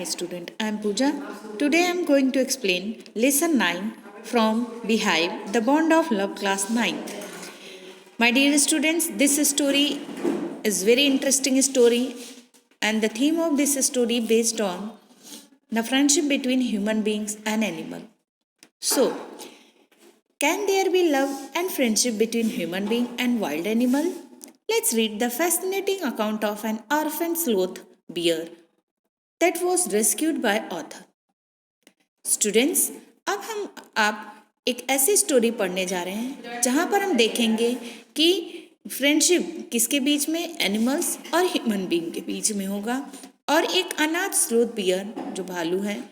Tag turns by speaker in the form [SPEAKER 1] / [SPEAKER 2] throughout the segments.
[SPEAKER 1] my student. I am Pooja. Today I am going to explain lesson 9 from Beehive, The Bond of Love, class 9. My dear students, this story is very interesting story, and the theme of this story based on the friendship between human beings and animal. So, can there be love and friendship between human being and wild animal? Let's read the fascinating account of an orphan sloth bear that was rescued by author. Students, अब हम आप एक ऐसी story पढ़ने जा रहे हैं जहाँ पर हम देखेंगे कि फ्रेंडशिप किसके बीच में, एनिमल्स और ह्यूमन बीइंग के बीच में होगा, और एक अनाथ स्लोथ बियर जो भालू है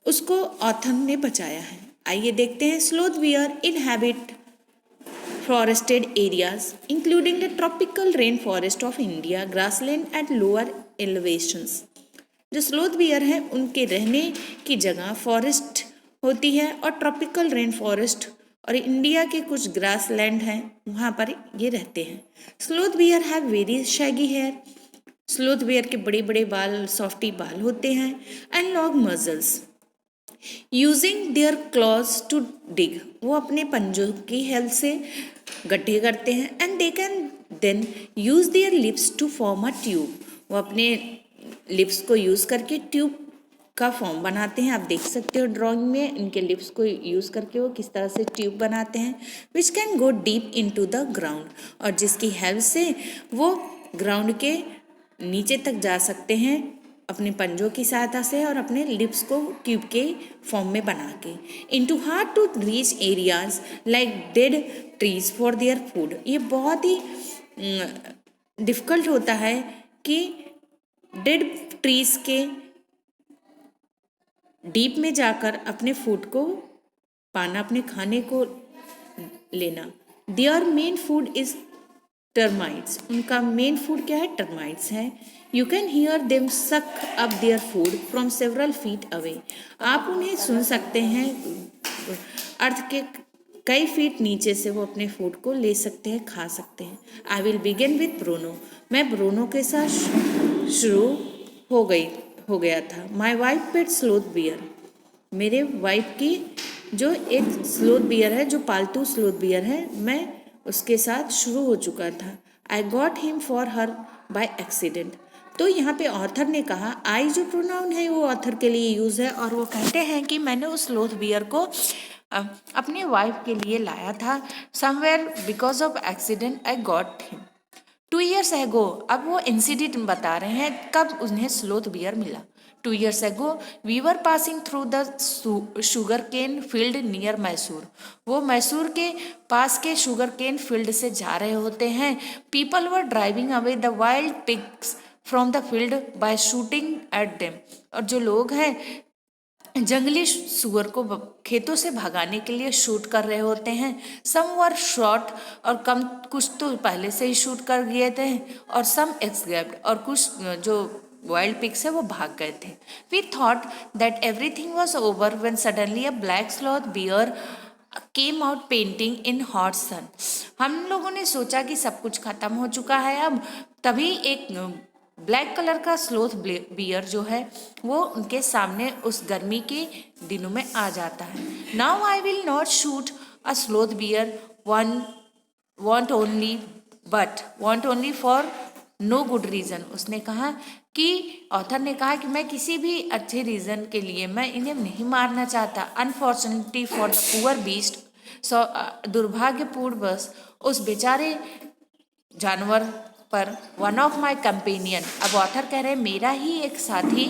[SPEAKER 1] उसको ऑथर ने बचाया है। आइए देखते हैं। Sloth beer inhabit forested areas including the tropical rainforest of India, grassland at lower elevations. जो स्लोथ बियर है उनके रहने की जगह फॉरेस्ट होती है और ट्रॉपिकल रेन फॉरेस्ट और इंडिया के कुछ ग्रास लैंड हैं वहाँ पर ये रहते हैं। Sloth bear have very shaggy hair. Sloth bear के बड़े बड़े बाल, सॉफ्टी बाल होते हैं, and long muzzles. Using their claws to dig, वो अपने पंजों की हेल्प से गड्ढे करते हैं, and they can then use their lips to form a tube, वो अपने लिप्स को यूज़ करके ट्यूब का फॉर्म बनाते हैं। आप देख सकते हो ड्राइंग में इनके लिप्स को यूज़ करके वो किस तरह से ट्यूब बनाते हैं, which can go deep into the ground, और जिसकी हेल्प से वो ग्राउंड के नीचे तक जा सकते हैं अपने पंजों की सहायता से और अपने लिप्स को ट्यूब के फॉर्म में बना के। Into hard to reach areas like dead trees for their food, ये बहुत ही डिफ़िकल्ट होता है कि डेड ट्रीज के डीप में जाकर अपने फूड को पाना, अपने खाने को लेना। Their main food is termites, उनका मेन फूड क्या है? टर्माइट्स है। You can hear them suck up their food from several feet away, आप उन्हें सुन सकते हैं अर्थ के कई फीट नीचे से वो अपने फूड को ले सकते हैं, खा सकते हैं। I will begin with Bruno, मैं ब्रूनो के साथ शुरू हो गया था। My wife pet sloth beer, मेरे वाइफ की जो एक स्लोथ बियर है, जो पालतू स्लोथ बियर है, मैं उसके साथ शुरू हो चुका था। I got him for her by accident. तो यहाँ पे ऑथर ने कहा, आई जो प्रोनाउन है वो ऑथर के लिए यूज़ है, और वो कहते हैं कि मैंने उस स्लोथ बियर को अपने वाइफ के लिए लाया था। Somewhere because of accident I got him 2 years ago। अब वो इंसिडेंट बता रहे हैं कब उन्हें स्लोथ बियर मिला। 2 years ago we were passing through the sugar cane field near Mysore, वो मैसूर के पास के शुगर केन फील्ड से जा रहे होते हैं। People were driving away the wild pigs from the field by shooting at them, और जो लोग हैं जंगली सुअर को खेतों से भगाने के लिए शूट कर रहे होते हैं। सम वर शॉट, और कम कुछ तो पहले से ही शूट कर गए थे, और सम एस्केप्ड, और कुछ जो वाइल्ड पिग्स है वो भाग गए थे। We thought that everything was over when suddenly a black sloth bear came out panting in hot sun. हम लोगों ने सोचा कि सब कुछ खत्म हो चुका है अब, तभी एक ब्लैक कलर का स्लोथ बियर जो है वो उनके सामने उस गर्मी के दिनों में आ जाता है। Now I will not shoot a sloth bear wantonly for no good reason. उसने कहा कि ऑथर ने कहा कि मैं किसी भी अच्छे रीज़न के लिए मैं इन्हें नहीं मारना चाहता। Unfortunately for the poor beast, so दुर्भाग्यपूर्ण बस उस बेचारे जानवर पर वन ऑफ माई कंपेनियन, अब ऑथर कह रहे हैं मेरा ही एक साथी,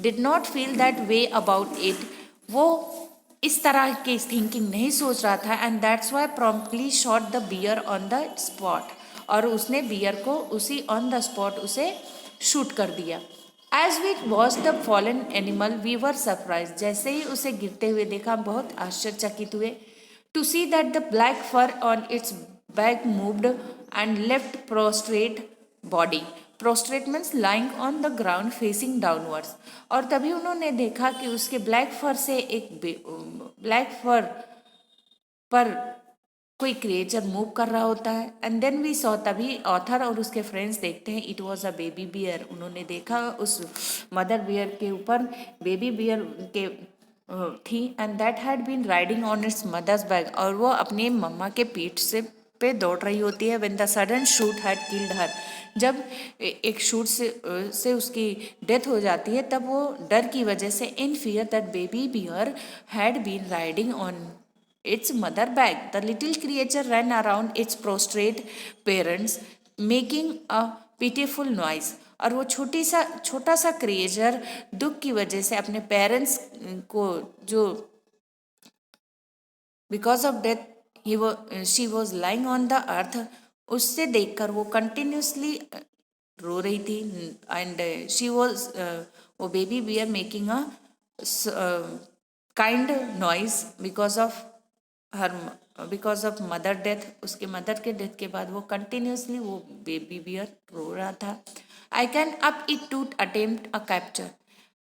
[SPEAKER 1] did not feel that way about it, वो इस तरह की थिंकिंग नहीं सोच रहा था, and that's why promptly shot the bear on the spot, और उसने बियर को उसी ऑन द स्पॉट उसे शूट कर दिया। As we watch the fallen animal we were surprised, जैसे ही उसे गिरते हुए देखा बहुत आश्चर्यचकित हुए। To see that the black fur on its back moved and left prostrate body, prostrate means lying on the ground facing downwards, और तभी उन्होंने देखा कि उसके ब्लैक फर से एक ब्लैक फर पर कोई क्रिएचर मूव कर रहा होता है। एंड देन वी सॉ, तभी ऑथर और उसके फ्रेंड्स देखते हैं it was a baby bear. उन्होंने देखा उस मदर बियर के ऊपर बेबी बियर के थी, and that had been riding on its mother's back, और वो अपनी मम्मा के पीठ से पे दौड़ रही होती है। When the sudden shoot had killed her, जब एक शूट से उसकी डेथ हो जाती है, तब वो डर की वजह से, in fear that baby bear had been riding on its mother back, the little creature ran around its prostrate parents, making a pitiful noise. और वो छोटा सा क्रिएचर दुख की वजह से अपने पेरेंट्स को, जो बिकॉज ऑफ डेथ ही वो she was lying on the earth, उससे देखकर वो कंटिन्यूसली रो रही थी। एंड शी वॉज, वो baby bear making a kind noise her because of mother death. उसके मदर के डेथ के बाद वो कंटिन्यूसली वो बेबी बियर रो रहा था। I can up it to attempt a capture,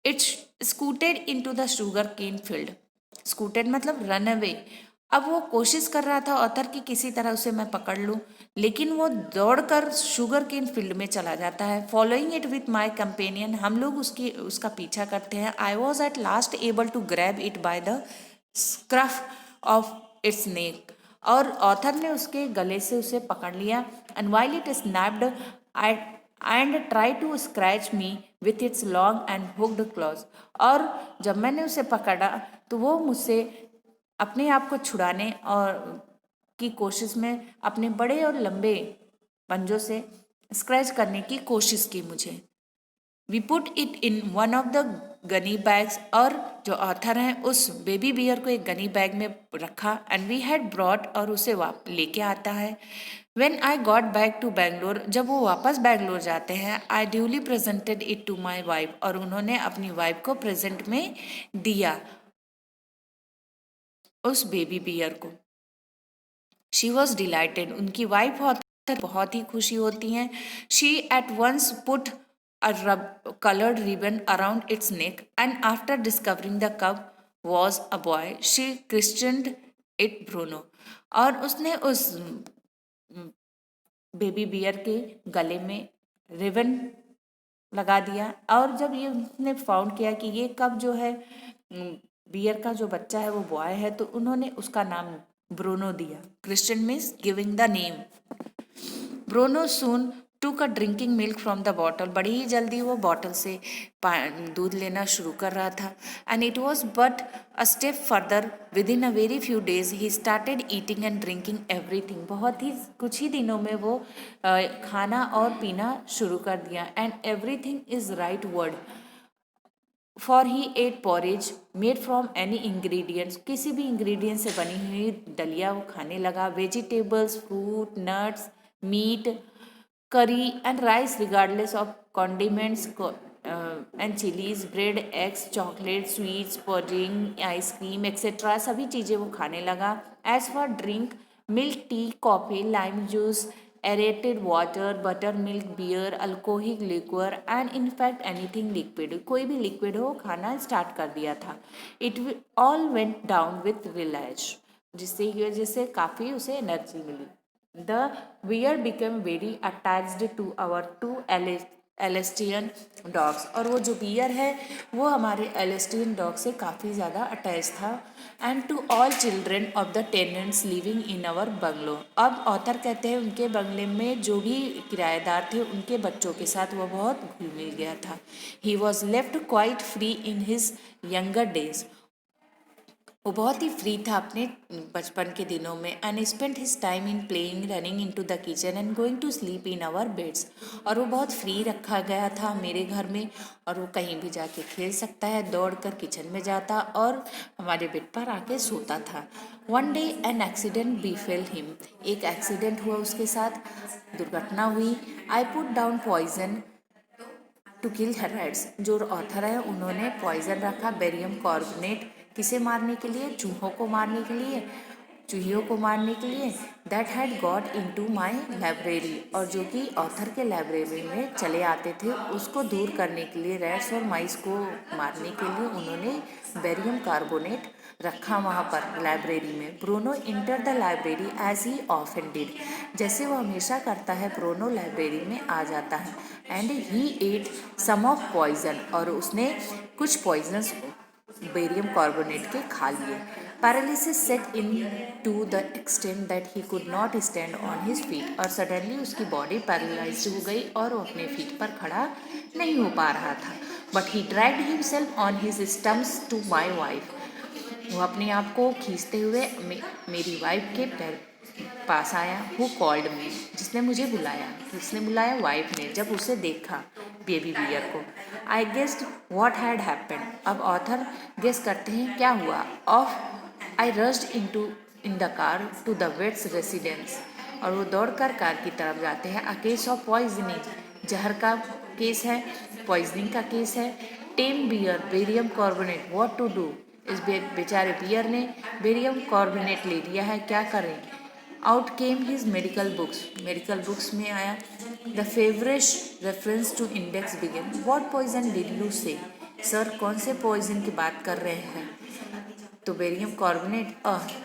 [SPEAKER 1] it's scooted in to the sugar cane field. Scooted मतलब रन अवे। अब वो कोशिश कर रहा था ऑथर की किसी तरह उसे मैं पकड़ लूँ, लेकिन वो दौड़कर शुगर केन फील्ड में चला जाता है। Following it with my companion, हम लोग उसका पीछा करते हैं। I was at last able to grab it by the scruff of its neck, और ऑथर ने उसके गले से उसे पकड़ लिया। And while it snapped and try to scratch me with its long and hooked claws, और जब मैंने उसे पकड़ा तो वो मुझसे अपने आप को छुड़ाने और की कोशिश में अपने बड़े और लंबे पंजों से स्क्रैच करने की कोशिश की मुझे। We put it in one of the gunny bags, और जो ऑथर हैं उस बेबी बियर को एक गनी बैग में रखा। एंड वी हैड ब्रॉड, और उसे लेके आता है। When I got back to Bangalore, जब वो वापस बैंगलोर जाते हैं, I duly presented it to my wife, और उन्होंने अपनी वाइफ को प्रेजेंट में दिया उस बेबी बियर को। शी वॉज डिलाइटेड, उनकी वाइफ बहुत ही खुशी होती हैं। She at once put a colored ribbon around its neck, and after discovering the cub was a boy, she christened it Bruno. और उसने उस बेबी बियर के गले में रिबन लगा दिया, और जब ये उसने फाउंड किया कि ये कब जो है बियर का जो बच्चा है वो बॉय है, तो उन्होंने उसका नाम ब्रूनो दिया। Christian means giving the name. Bruno soon took a drinking milk from the bottle, बड़ी ही जल्दी वो बॉटल से दूध लेना शुरू कर रहा था। And it was but a step further, with in a very few days he started eating and drinking everything. बहुत ही कुछ ही दिनों में वो खाना और पीना शुरू कर दिया। And everything is right word, for he ate porridge made from any ingredients, किसी भी इंग्रेडिएंट से बनी हुई दलिया वो खाने लगा। Vegetables, fruit, nuts, meat, curry and rice regardless of condiments and chilies, bread, eggs, chocolate, sweets, pudding, ice cream etc. सभी चीज़ें वो खाने लगा। As for drink, milk, tea, coffee, lime juice, aerated water, buttermilk, beer, alcoholic liquor and in fact anything liquid, कोई भी liquid हो खाना start कर दिया था। It all went down with relish, जिससे की वजह से काफ़ी उसे एनर्जी मिली। The bear became very attached to our two Alsatian dogs, और वो जो बियर है वो हमारे एलेस्टियन डॉग से काफ़ी ज़्यादा अटैच था। And to all children of the tenants living in our bungalow, अब ऑथर कहते हैं उनके बंगले में जो भी किराएदार थे उनके बच्चों के साथ वो बहुत घुल मिल गया था। He was left quite free in his younger days, वो बहुत ही फ्री था अपने बचपन के दिनों में। And spend his time in playing, running into the kitchen and going to sleep in our beds, और वो बहुत फ्री रखा गया था मेरे घर में, और वो कहीं भी जाके खेल सकता है, दौड़ कर किचन में जाता और हमारे बेड पर आके सोता था। One day an accident befell him, एक एक्सीडेंट हुआ उसके साथ, दुर्घटना हुई। I put down poison to kill हेराइड्स, जो ऑथर है उन्होंने पॉइजन रखा बेरियम कार्बोनेट, किसे मारने के लिए, चूहों को मारने के लिए। चूहियों को मारने के लिए, that had got into my library, और जो कि ऑथर के लाइब्रेरी में चले आते थे, उसको दूर करने के लिए, रैट्स और माइस को मारने के लिए उन्होंने बेरियम कार्बोनेट रखा वहाँ पर लाइब्रेरी में। Bruno enter the library as he often did, जैसे वो हमेशा करता है ब्रूनो लाइब्रेरी में आ जाता है। And he ate some of poison, और उसने कुछ पॉइजनस बेरियम कार्बोनेट के खा लिए। Paralysis set in to the extent that he could not stand on his feet, और सडनली उसकी बॉडी पैरालाइज हो गई और वो अपने फीट पर खड़ा नहीं हो पा रहा था। But he dragged himself on his stumps to my wife, वो अपने आप को खींचते हुए मेरी वाइफ के पैर पास आया। हु कॉल्ड मी, जिसने मुझे बुलाया, किसने बुलाया? वाइफ ने। जब उसे देखा बेबी बियर को, I guessed what had happened, अब ऑथर गेस करते हैं क्या हुआ। Off I rushed in the car to the vet's residence, और वो दौड़कर कार की तरफ जाते हैं। अ केस ऑफ पॉइजनिंग, जहर का केस है, पॉइजनिंग का केस है। Tame bear barium carbonate, what to do, इस बेचारे बियर ने बेरियम कार्बोनेट ले लिया है, क्या करें। Out came his medical books में आया। The feverish reference to index began, what poison did you say, sir कौन से पॉइजन की बात कर रहे हैं। तो barium carbonate,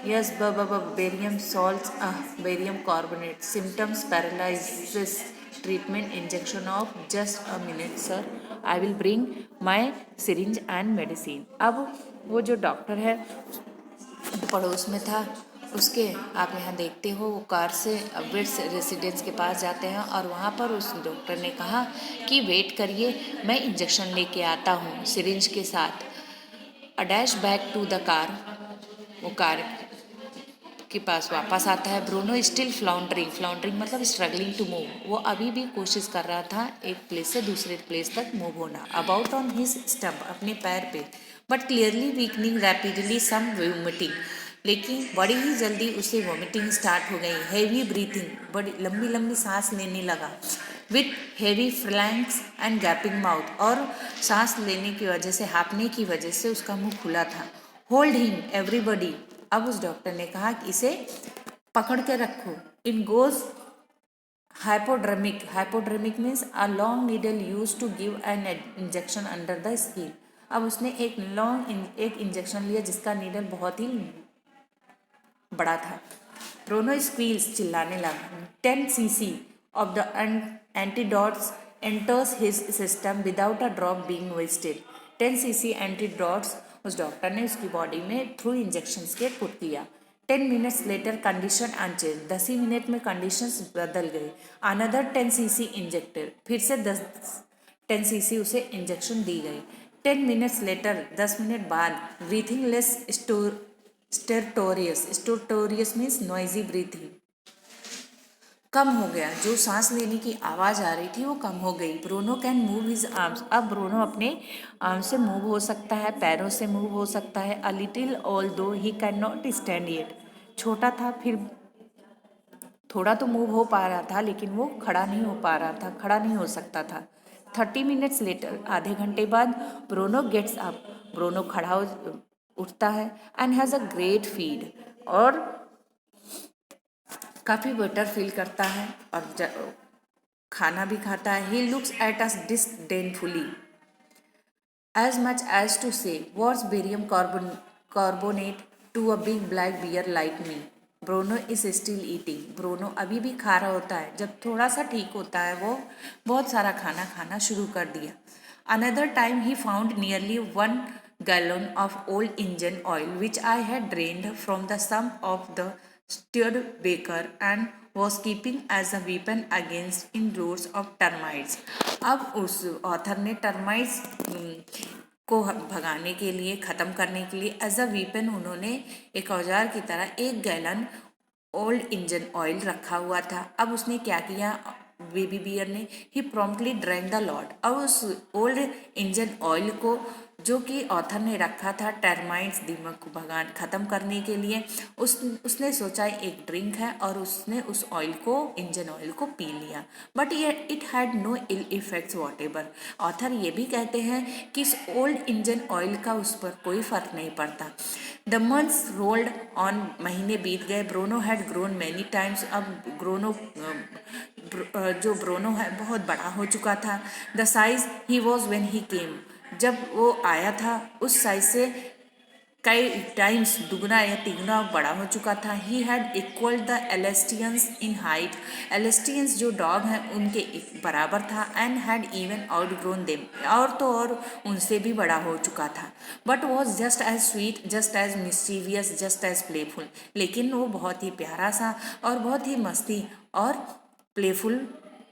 [SPEAKER 1] yes barium salts, barium carbonate, symptoms paralysis, treatment injection of, just a minute sir, I will bring my syringe and medicine. अब वो जो डॉक्टर है पड़ोस में था, उसके आप यहाँ देखते हो वो कार से वेट्स रेसिडेंस के पास जाते हैं, और वहाँ पर उस डॉक्टर ने कहा कि वेट करिए, मैं इंजेक्शन लेके आता हूँ सिरिंज के साथ। A dash back to the car, वो कार के पास वापस आता है। ब्रूनो स्टिल फ्लाउंडरिंग मतलब स्ट्रगलिंग टू मूव, वो अभी भी कोशिश कर रहा था एक प्लेस से दूसरे प्लेस तक मूव होना। अबाउट ऑन हिज स्टम्प, अपने पैर पे, but clearly weakening rapidly some vomiting, लेकिन बड़ी ही जल्दी उसे वोमिटिंग स्टार्ट हो गई। हैवी ब्रीथिंग, बड़ी लंबी लंबी सांस लेने लगा। With heavy flanks and gapping mouth, और सांस लेने की वजह से, हाँफने की वजह से उसका मुंह खुला था। होल्ड हिम एवरीबडी, अब उस डॉक्टर ने कहा कि इसे पकड़ के रखो। In goes hypodermic means a long needle used to give an injection under the skin, अब उसने एक इंजेक्शन लिया जिसका नीडल बहुत ही बड़ा था। ब्रूनो स्क्वील्स, चिल्लाने लगा। 10 cc of the antidotes enters his system without a drop being wasted, 10 cc antidotes उस डॉक्टर ने उसकी बॉडी में थ्रू इंजेक्शंस के पुट किया। 10 मिनट्स लेटर कंडीशन अनचेंज, 10 ही मिनट में कंडीशंस बदल गई। अनदर 10 cc इंजेक्टेड, फिर से 10 cc उसे इंजेक्शन दी गई। 10 मिनट्स लेटर, 10 मिनट बाद, breathing less stertorous means noisy breathing, कम हो गया, जो सांस लेने की आवाज़ आ रही थी वो कम हो गई। Bruno can move his arms, अब ब्रूनो अपने आर्म से मूव हो सकता है, पैरों से मूव हो सकता है। अ लिटिल ऑल दो he can not stand yet, छोटा था फिर थोड़ा तो मूव हो पा रहा था, लेकिन वो खड़ा नहीं हो पा रहा था, खड़ा नहीं हो सकता था। 30 मिनट्स लेटर, आधे घंटे बाद, ब्रूनो गेट्स अप, ब्रूनो उठता है। And has a great feed, और काफ़ी बेटर फील करता है, और खाना भी खाता है। He looks at us disdainfully as much as to say, what's barium carbonate to a big black bear like me. Bruno is still eating, Bruno अभी भी खा रहा होता है। जब थोड़ा सा ठीक होता है वो बहुत सारा खाना खाना शुरू कर दिया। Another time he found nearly 1 gallon of old engine oil which I had drained from the sump of the Studebaker and was keeping as a weapon against inroads of termites. अब उस ऑथर ने termites को भगाने के लिए, ख़त्म करने के लिए, एज अ वीपन उन्होंने एक औजार की तरह 1 गैलन ओल्ड इंजन ऑयल रखा हुआ था। अब उसने क्या किया बेबी बियर ने, ही प्रॉम्प्टली ड्रैंक द लॉट, अब उस ओल्ड इंजन ऑयल को जो कि ऑथर ने रखा था टर्माइट्स, दीमक को भगान ख़त्म करने के लिए। उसने सोचा एक ड्रिंक है और उसने उस ऑयल को, इंजन ऑयल को पी लिया, बट ये it had no ill effects whatever. Author ये भी कहते हैं कि इस ओल्ड इंजन ऑयल का उस पर कोई फ़र्क नहीं पड़ता। द मंथ्स रोल्ड ऑन, महीने बीत गए। Bruno had grown many times, अब जो ब्रोनो है बहुत बड़ा हो चुका था। The size he was when he came, जब वो आया था उस साइज से कई टाइम्स दुगना या तिगुना बड़ा हो चुका था। He had equal the Alsatians in height, Alsatians जो डॉग हैं उनके बराबर था। And had even outgrown them, और तो और उनसे भी बड़ा हो चुका था। But was just as sweet, just as mischievous, just as playful, लेकिन वो बहुत ही प्यारा सा और बहुत ही मस्ती और प्लेफुल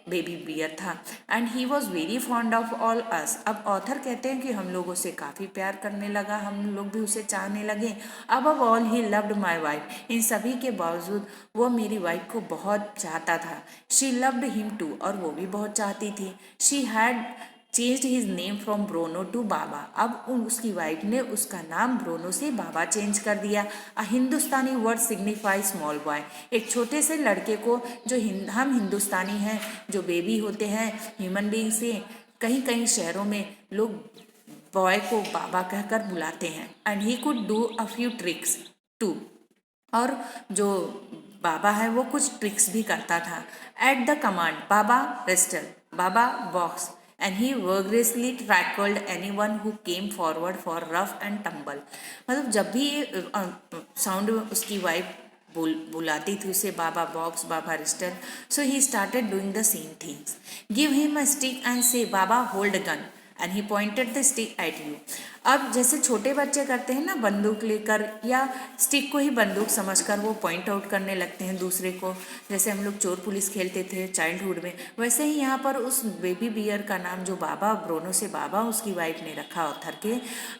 [SPEAKER 1] बेबी बियर था। And he was very fond of all us. अब ऑथर कहते हैं कि हम लोग उसे काफ़ी प्यार करने लगा, हम लोग भी उसे चाहने लगे। अब all he loved my wife, इन सभी के बावजूद वो मेरी वाइफ को बहुत चाहता था। शी लव्ड हिम टू, और वो भी बहुत चाहती थी। She had changed his name from Bruno to Baba, अब उसकी वाइफ ने उसका नाम ब्रोनो से बाबा चेंज कर दिया। अ हिंदुस्तानी वर्ड सिग्निफाई स्मॉल बॉय, एक छोटे से लड़के को, जो हम हिंदुस्तानी हैं, जो बेबी होते हैं ह्यूमन बीइंग से, कहीं कहीं शहरों में लोग बॉय को बाबा कहकर बुलाते हैं। And he could do a few tricks too, और जो बाबा है वो कुछ ट्रिक्स भी करता था। At the command Baba wrestle, Baba box, and he vigorously tackled anyone who came forward for rough and tumble. मतलब जब भी साउंड उसकी वाइफ बुलाती थी उसे Baba box, Baba wrestle, so he started doing the same things. Give him a stick and say Baba hold gun, and he pointed the stick at you. अब जैसे छोटे बच्चे करते हैं ना, बंदूक लेकर या स्टिक को ही बंदूक समझकर वो पॉइंट आउट करने लगते हैं दूसरे को, जैसे हम लोग चोर पुलिस खेलते थे चाइल्डहुड में, वैसे ही यहाँ पर उस बेबी बियर का नाम जो बाबा, ब्रोनो से बाबा उसकी वाइफ ने रखा ऑथर के,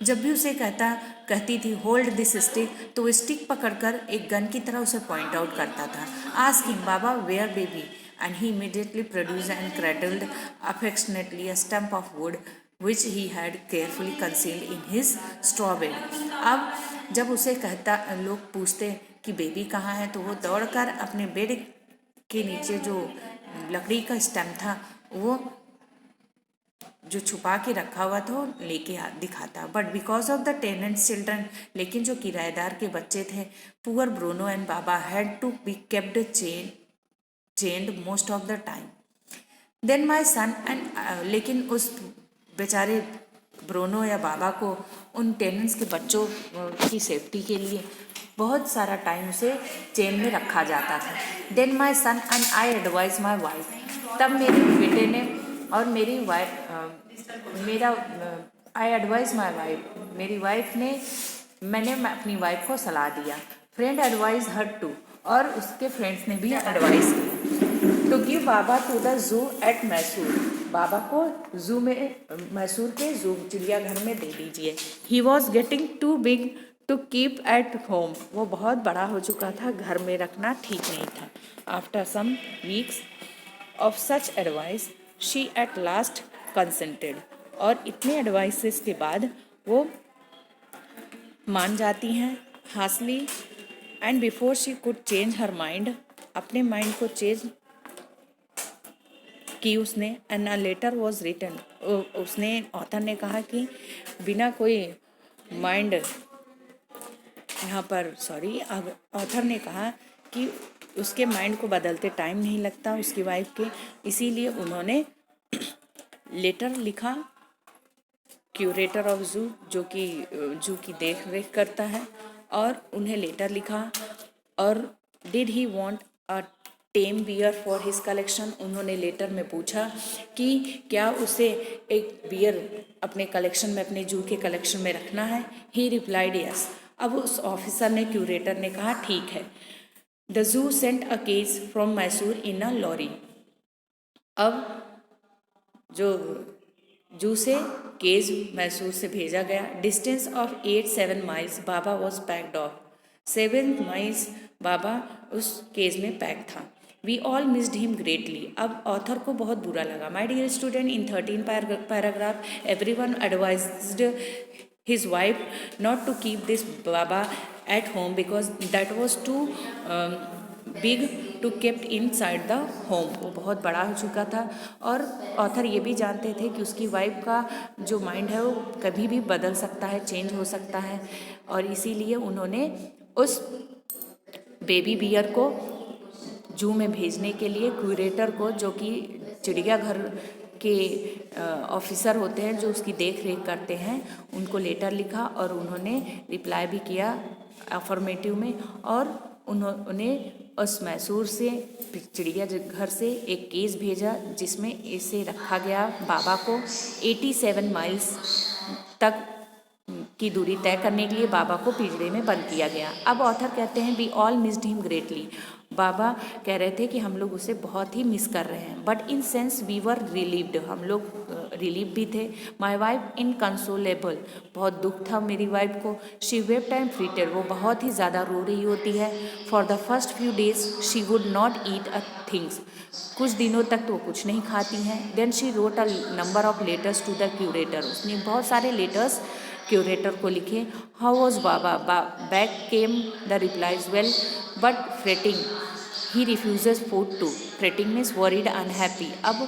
[SPEAKER 1] जब भी उसे कहती थी होल्ड दिस स्टिक, तो वो स्टिक पकड़कर एक गन की तरह उसे पॉइंट आउट करता था। Asking Baba where baby, and he immediately produced and cradled affectionately a stump of wood which he had carefully concealed in his straw bed। अब जब उसे कहता, लोग पूछते कि बेबी कहाँ है, तो वो दौड़कर अपने बेड के नीचे जो लकड़ी का स्टैम्प था वो जो छुपा के रखा हुआ था वो लेके दिखाता। But because of the tenants children, लेकिन जो किराएदार के बच्चे थे, poor Bruno and Baba had to be kept chained most of the time. Then my son and, लेकिन उस बेचारे ब्रोनो या बाबा को उन टेनेंट्स के बच्चों की सेफ्टी के लिए बहुत सारा टाइम उसे चेन में रखा जाता था। Then my son and I advise my wife, तब मेरे बेटे ने और मेरी आई एडवाइज माई वाइफ, मेरी वाइफ ने, मैंने अपनी वाइफ को सलाह दिया। फ्रेंड एडवाइज हर टू, और उसके फ्रेंड्स ने भी एडवाइस की। To give Baba to the zoo at Mysore, Baba को जू में, मैसूर के जू चिड़ियाघर में दे दीजिए। He was getting too big to keep at home, वो बहुत बड़ा हो चुका था, घर में रखना ठीक नहीं था। After some weeks of such advice she at last consented, और इतने एडवाइसेस के बाद वो मान जाती हैं हासली। And before she could change her mind, अपने माइंड को चेंज की उसने। And a letter was written, उसने, ऑथर ने कहा कि बिना कोई माइंड, यहाँ पर सॉरी, ऑथर ने कहा कि उसके माइंड को बदलते टाइम नहीं लगता उसकी वाइफ के, इसीलिए उन्होंने लेटर लिखा क्यूरेटर ऑफ जू, जो कि जू की देख रेख करता है, और उन्हें लेटर लिखा। और did he want a tame bear for his collection, उन्होंने लेटर में पूछा कि क्या उसे एक बियर अपने कलेक्शन में, अपने जू के कलेक्शन में रखना है। ही रिप्लाइड यस, अब उस ऑफिसर ने, क्यूरेटर ने कहा ठीक है। The zoo sent a case from Mysore in a lorry, अब जो जू से केज मैसूर से भेजा गया। Distance of 8-7 miles, Baba was packed off, 7 miles Baba उस केज में पैक था। We all missed him greatly, अब ऑथर को बहुत बुरा लगा। My dear student, in 13 paragraph every one advised his wife not to keep this Baba at home because that was too big to kept inside the home. वो बहुत बड़ा हो चुका था और ऑथर ये भी जानते थे कि उसकी वाइफ का जो माइंड है वो कभी भी बदल सकता है, चेंज हो सकता है, और इसीलिए उन्होंने उस बेबी बियर को जू में भेजने के लिए क्यूरेटर को, जो कि चिड़ियाघर के ऑफिसर होते हैं जो उसकी देख रेख करते हैं, उनको लेटर लिखा और उन्होंने रिप्लाई भी किया अफर्मेटिव में, और उन्होंने उस मैसूर से चिड़ियाघर से एक केस भेजा जिसमें इसे रखा गया। बाबा को 87 माइल्स तक की दूरी तय करने के लिए बाबा को पिंजरे में बंद किया गया। अब ऑथर कहते हैं we all missed him greatly. Baba कह रहे थे कि हम लोग उसे बहुत ही मिस कर रहे हैं, but in sense we were relieved, हम लोग रिलीव भी थे। माई वाइफ इनकंसोलेबल, बहुत दुख था मेरी वाइफ को। शी वेप्ट एंड फ्रीटेड, वो बहुत ही ज़्यादा रो रही होती है। For the first few days she would not eat a things, कुछ दिनों तक तो वो कुछ नहीं खाती हैं। Then she wrote a number of letters to the curator, उसने बहुत सारे लेटर्स क्यूरेटर को लिखे। How was Baba, back came the replies well but fretting, he refuses food too. Fretting means worried, unhappy. अब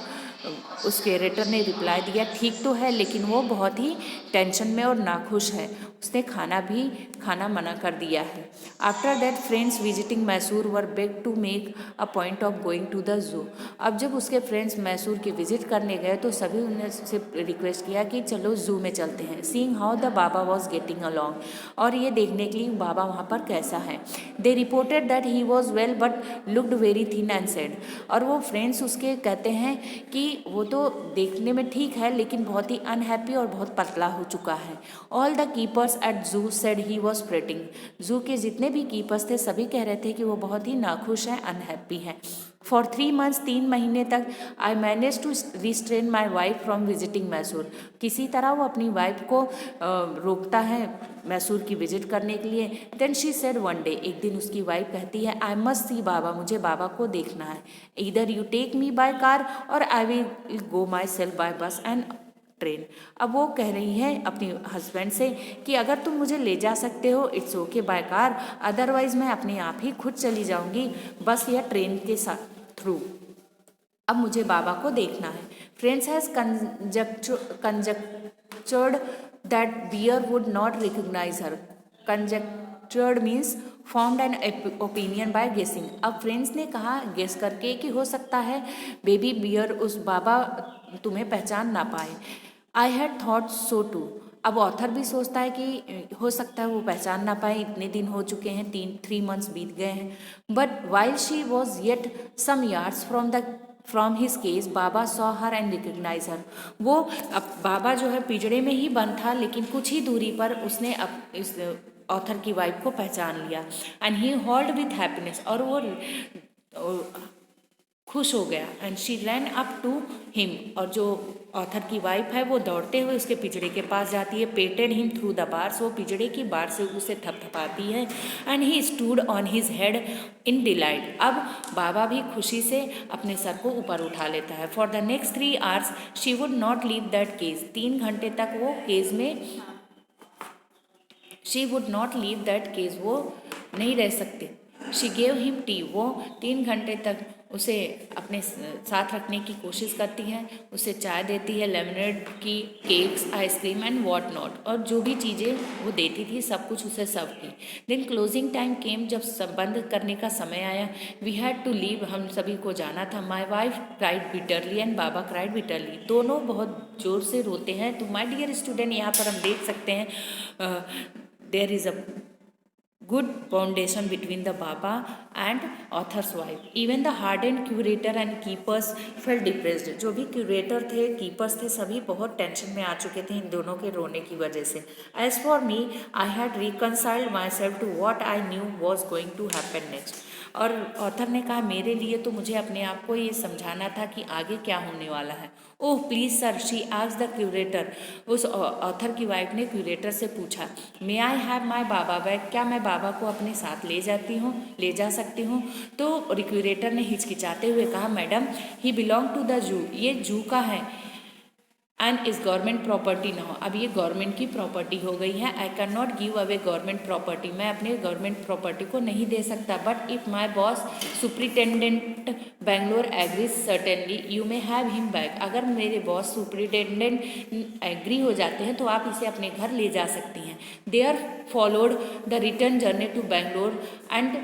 [SPEAKER 1] उस क्यूरेटर ने रिप्लाई दिया ठीक तो है लेकिन वो बहुत ही टेंशन में और नाखुश है, उसने खाना मना कर दिया है। After that friends visiting Mysore were beg to make a point of going to the zoo. अब जब उसके फ्रेंड्स मैसूर की विजिट करने गए तो सभी उन्होंने से रिक्वेस्ट किया कि चलो जू में चलते हैं। Seeing how the Baba was getting along, और ये देखने के लिए बाबा वहाँ पर कैसा है। दे reported that he was well but looked very thin and sad, और वो फ्रेंड्स उसके कहते हैं कि वो तो देखने में ठीक है लेकिन बहुत ही अनहैप्पी और बहुत पतला हो चुका है। ऑल द कीपर्स एट जू सेड ही वॉज फ्रेटिंग, जू के जितने भी कीपर्स थे सभी कह रहे थे कि वो बहुत ही नाखुश है, अनहैप्पी है। फॉर 3 months, 3 महीने तक I manage to restrain my wife from visiting Mysore, किसी तरह वो अपनी वाइफ को रोकता है मैसूर की विजिट करने के लिए। Then she said one day, एक दिन उसकी वाइफ कहती है आई मस्ट सी बाबा, मुझे बाबा को देखना है। इधर you take me by car और I will go myself by bus and train. अब वो कह रही है अपने हस्बैंड से कि अगर तुम मुझे ले जा सकते हो it's okay by car, otherwise मैं अपने आप ही खुद चली जाऊंगी बस या ट्रेन के साथ थ्रू। अब मुझे बाबा को देखना है। Friends has conjectured that bear would not recognise her. Conjectured means formed an opinion by guessing. अब फ्रेंड्स ने कहा गेस करके कि हो सकता है बेबी बियर उस बाबा तुम्हें पहचान ना पाए। I had thought so too. अब ऑथर भी सोचता है कि हो सकता है वो पहचान ना पाए, इतने दिन हो चुके हैं, 3 months बीत गए हैं। But while she was yet some yards from his case Baba saw her and recognise her. वो अब बाबा जो है पिंजड़े में ही बंद था लेकिन कुछ ही दूरी पर उसने अब इस ऑथर की वाइफ को पहचान लिया। And he howled with happiness, और वो खुश हो गया। And she ran up to him, और जो ऑथर की वाइफ है वो दौड़ते हुए उसके पिंजड़े के पास जाती है। पेटेड हिम थ्रू द बार्स, वो पिंजड़े की बार से उसे थपथपाती है। And he stood on his head in delight, अब बाबा भी खुशी से अपने सर को ऊपर उठा लेता है। For the next 3 hours she would not leave that cage, 3 घंटे तक वो केज में she would not leave that cage, वो नहीं रह सकते। शी गेव हिम टी, वो 3 घंटे तक उसे अपने साथ रखने की कोशिश करती है, उसे चाय देती है, लेमनेड की, cakes, ice cream and what not, और जो भी चीज़ें वो देती थी सब कुछ उसे सर्व की। देन क्लोजिंग टाइम केम, जब सब बंद करने का समय आया, वी हैड टू लीव, हम सभी को जाना था। My wife cried bitterly and Baba cried bitterly, दोनों बहुत जोर से रोते हैं। तो माई डियर स्टूडेंट, यहाँ पर हम देख सकते हैं there is a good foundation between the Baba and author's wife. Even the hardened curator and keepers felt depressed. जो भी क्यूरेटर थे, कीपर्स थे, सभी बहुत टेंशन में आ चुके थे इन दोनों के रोने की वजह से। As for me, I had reconciled myself to what I knew was going to happen next. और ऑथर ने कहा मेरे लिए तो मुझे अपने आप को ये समझाना था कि आगे क्या होने वाला है। Oh please sir, she asked the curator, उस ऑथर की वाइफ ने क्यूरेटर से पूछा, मे I have my Baba back, क्या मैं बाबा को अपने साथ ले जा सकती हूँ। तो क्यूरेटर ने हिचकिचाते हुए कहा madam, he belong to the zoo, ये जू का है, and is government property now, अब ये गवर्नमेंट की प्रॉपर्टी हो गई है। I can not give away government property, मैं अपने गवर्नमेंट प्रॉपर्टी को नहीं दे सकता। But if my boss superintendent Bangalore agrees certainly you may have him back, अगर मेरे बॉस सुप्रिटेंडेंट एग्री हो जाते हैं तो आप इसे अपने घर ले जा सकती हैं। There followed the return journey to Bangalore and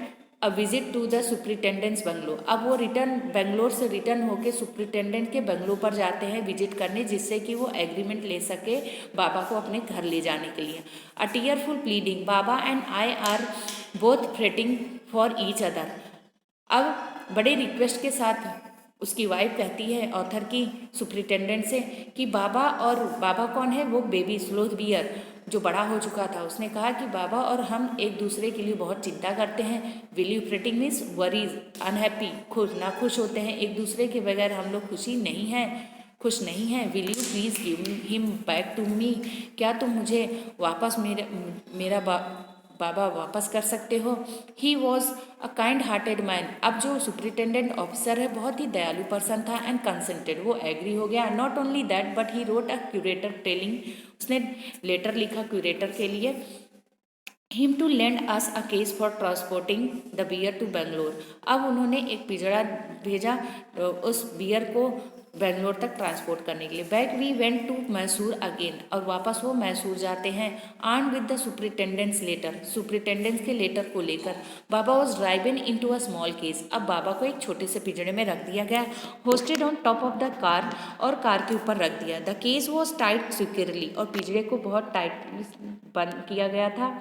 [SPEAKER 1] a visit to the superintendent's bungalow, अब वो रिटर्न बेंगलोर से रिटर्न होके सुप्रिटेंडेंट के बंगलो पर जाते हैं विजिट करने, जिससे कि वो एग्रीमेंट ले सके बाबा को अपने घर ले जाने के लिए। A tearful pleading, Baba and I are both fretting for each other, अब बड़े रिक्वेस्ट के साथ उसकी वाइफ कहती है ऑथर की सुप्रिटेंडेंट से कि बाबा, और बाबा कौन है, वो बेबी स्लोथ बियर जो बड़ा हो चुका था, उसने कहा कि बाबा और हम एक दूसरे के लिए बहुत चिंता करते हैं। Will you fretting means worries, unhappy, खुश ना खुश होते हैं, एक दूसरे के बगैर हम लोग खुशी नहीं हैं, खुश नहीं हैं। Will you please give him back to me, क्या तुम मुझे वापस मेरा बाबा वापस कर सकते हो। He was a kind hearted man, अब जो सुप्रिटेंडेंट ऑफिसर है बहुत ही दयालु पर्सन था, एंड कंसेंटेड, वो एग्री हो गया। Not only that but he wrote a curator telling, उसने लेटर लिखा क्यूरेटर के लिए, him to lend us a case for transporting the bear to Bangalore, अब उन्होंने एक पिजड़ा भेजा उस बियर को बेंगलोर तक ट्रांसपोर्ट करने के लिए। Back we went to Mysore again, और वापस वो मैसूर जाते हैं। Arm with the superintendent's letter, superintendent's के लेटर को लेकर। Baba was driven into a small case, अब बाबा को एक छोटे से पिजड़े में रख दिया गया, hoisted on top of the car, और कार के ऊपर रख दिया। The case was tight securely, और पिजड़े को बहुत टाइट बंद किया गया था।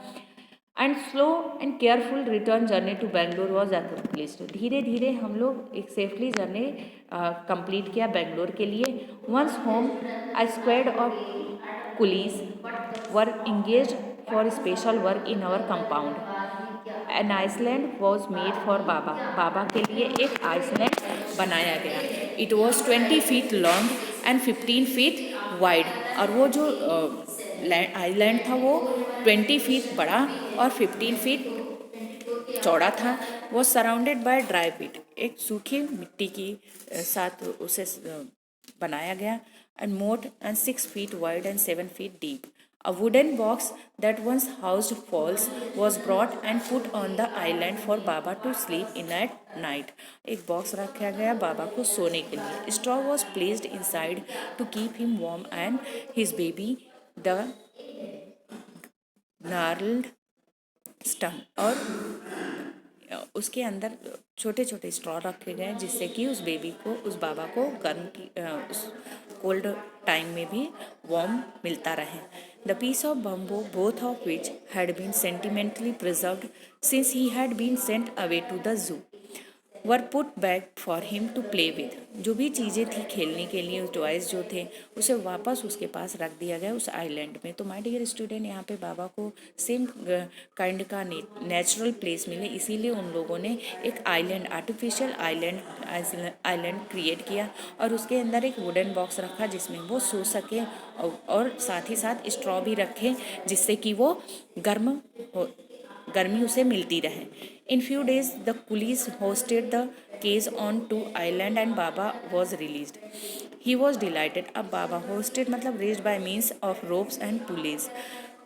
[SPEAKER 1] And slow and careful return journey to Bangalore was accomplished, धीरे धीरे हम लोग एक सेफली जर्नी कंप्लीट किया बेंगलोर के लिए। Once home a squad of coolies were engage for special work in our compound, an island was made for Baba, Baba के लिए एक आइसलैंड बनाया गया। It was 20 feet long and 15 feet wide, और वो जो आइलैंड था वो 20 फीट बड़ा और 15 फीट चौड़ा था। वो सराउंडेड बाय ड्राई पीट, एक सूखी मिट्टी की साथ उसे बनाया गया। एंड मोट and 6 feet wide and 7 feet deep. A wooden box that once housed fowls was brought and put on the island for Baba to sleep in at night. एक बॉक्स रखा गया बाबा को सोने के लिए। Straw was placed inside to keep him warm and his baby the gnarled stump, और उसके अंदर छोटे छोटे स्ट्रॉ रखे गए जिससे कि उस बेबी को, उस बाबा को गर्म की उस कोल्ड टाइम में भी वार्म मिलता रहे। The piece of bamboo both of which had been sentimentally preserved since he had been sent away to the zoo were put back for him to play with, जो भी चीज़ें थी खेलने के लिए, टॉयज़ जो थे उसे वापस उसके पास रख दिया गया उस आइलैंड में। तो माय डियर स्टूडेंट, यहाँ पे बाबा को सेम काइंड का नेचुरल प्लेस मिले, इसीलिए उन लोगों ने एक आइलैंड, आर्टिफिशियल आइलैंड क्रिएट किया, और उसके अंदर एक वुडन बॉक्स रखा जिसमें वो सो सके, और साथ ही साथ स्ट्रॉ भी रखे जिससे कि वो गर्मी उसे मिलती रहे। In few days the coolies hoisted the cage on to island and Baba was released. He was delighted, अब बाबा होस्टेड मतलब raised by means of ropes and pulleys,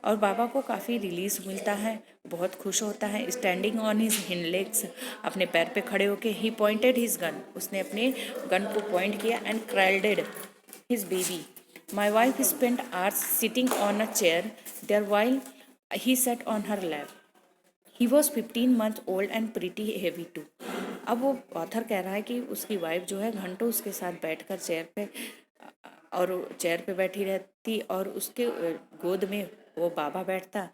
[SPEAKER 1] और बाबा को काफ़ी रिलीज मिलता है, बहुत खुश होता है। Standing on his hind legs, अपने पैर पे खड़े होके, ही पॉइंटेड हिज गन, उसने अपने गन को पॉइंट किया, and cradled his baby. My wife spent hours sitting on a chair there while he sat on her lap. He was 15 months old and pretty heavy too, अब वो author कह रहा है कि उसकी वाइफ जो है घंटों उसके साथ बैठकर चेयर पे, और चेयर पे बैठी रहती, और उसके गोद में वो बाबा बैठता,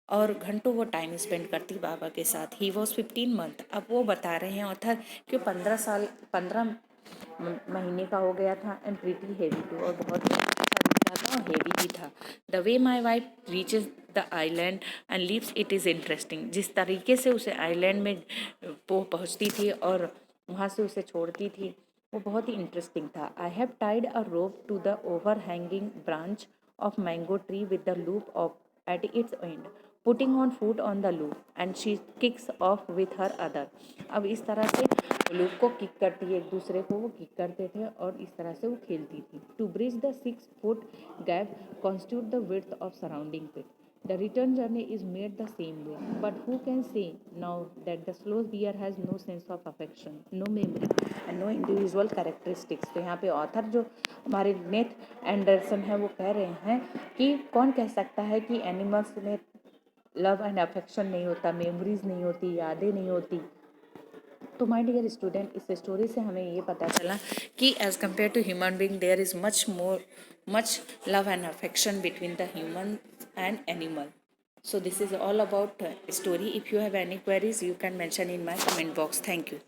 [SPEAKER 1] और घंटों वो टाइम स्पेंड करती बाबा के साथ। ही वॉज 15 months, अब वो बता रहे हैं ऑथर कि 15 महीने का हो गया था, एंड प्रीटी हेवी टू, और बहुत ही अच्छा दिखता था और हेवी भी था। The way my wife reaches the island and leaves it is interesting, जिस तरीके से उसे आइलैंड में वो पहुँचती थी और वहाँ से उसे छोड़ती थी, वो बहुत ही इंटरेस्टिंग था। I have tied a rope to the over hanging branch of mango tree with the loop of at its end, putting on food on the loop and she kicks off with her other. अब इस तरह से loop को kick करती है, एक दूसरे को वो किक करते थे और इस तरह से वो खेलती थी। To bridge the 6 foot gap constitute the width of surrounding pit. The return journey is made the same way, but who can say now that the slow bear has no sense of affection, no memory and no individual characteristics। तो यहाँ पे author जो हमारे नेथ Anderson है वो कह रहे हैं कि कौन कह सकता है कि एनिमल्स में लव एंड अफेक्शन नहीं होता, मेमोरीज नहीं होती, यादें नहीं होती। तो माय डियर स्टूडेंट, इस स्टोरी से हमें ये पता चला कि as compare to human being there is much love and affection between the human and animal. So this is all about story. If you have any queries, you can mention in my comment box. Thank you.